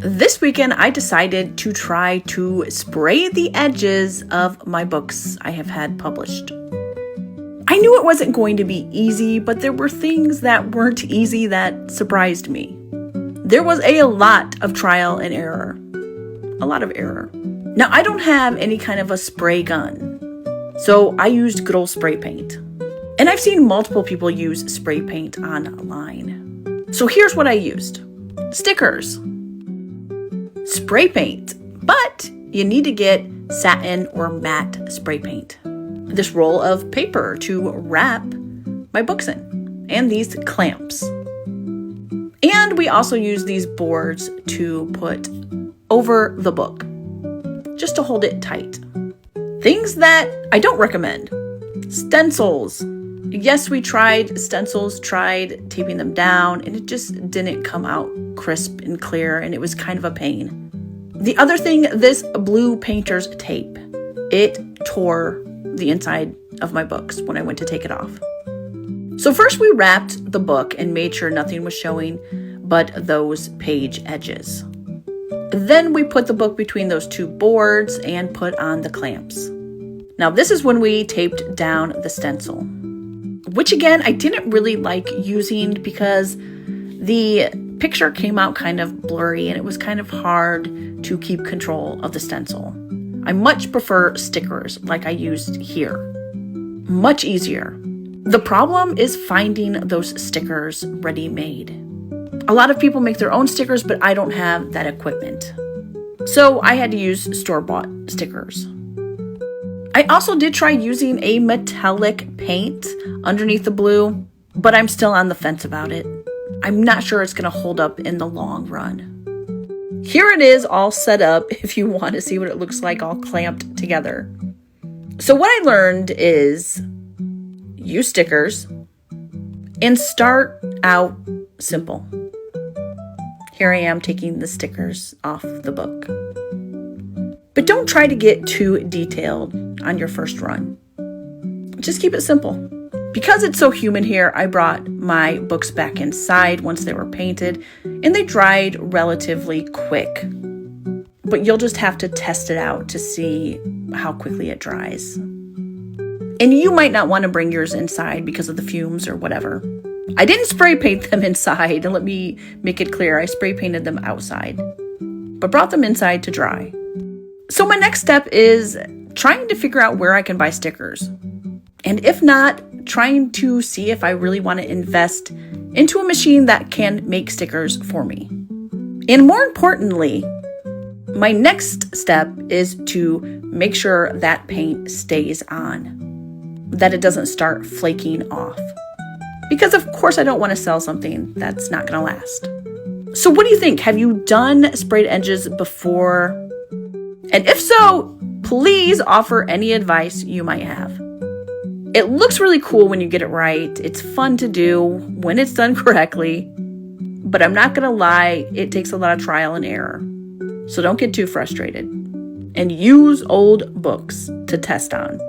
This weekend, I decided to try to spray the edges of my books I have had published. I knew it wasn't going to be easy, but there were things that weren't easy that surprised me. There was a lot of trial and error. A lot of error. Now, I don't have any kind of a spray gun, so I used good old spray paint. And I've seen multiple people use spray paint online. So here's what I used. Stickers. Spray paint, but you need to get satin or matte spray paint. This roll of paper to wrap my books in, and these clamps. And we also use these boards to put over the book, just to hold it tight. Things that I don't recommend. Stencils. Yes, we tried stencils, tried taping them down, and it just didn't come out crisp and clear, and it was kind of a pain. The other thing, this blue painter's tape. It tore the inside of my books when I went to take it off. So first we wrapped the book and made sure nothing was showing but those page edges. Then we put the book between those two boards and put on the clamps. Now this is when we taped down the stencil, which again, I didn't really like using because the picture came out kind of blurry and it was kind of hard to keep control of the stencil. I much prefer stickers like I used here. Much easier. The problem is finding those stickers ready-made. A lot of people make their own stickers, but I don't have that equipment. So I had to use store-bought stickers. I also did try using a metallic paint underneath the blue, but I'm still on the fence about it. I'm not sure it's going to hold up in the long run. Here it is all set up if you want to see what it looks like all clamped together. So what I learned is use stickers and start out simple. Here I am taking the stickers off the book. But don't try to get too detailed on your first run. Just keep it simple. Because it's so humid here, I brought my books back inside once they were painted, and they dried relatively quick. But you'll just have to test it out to see how quickly it dries. And you might not want to bring yours inside because of the fumes or whatever. I didn't spray paint them inside, and let me make it clear, I spray painted them outside, but brought them inside to dry. So my next step is trying to figure out where I can buy stickers. And if not, trying to see if I really want to invest into a machine that can make stickers for me. And more importantly, my next step is to make sure that paint stays on, that it doesn't start flaking off. Because of course I don't want to sell something that's not going to last. So what do you think? Have you done sprayed edges before? And if so, please offer any advice you might have. It looks really cool when you get it right. It's fun to do when it's done correctly. But I'm not going to lie, it takes a lot of trial and error. So don't get too frustrated. And use old books to test on.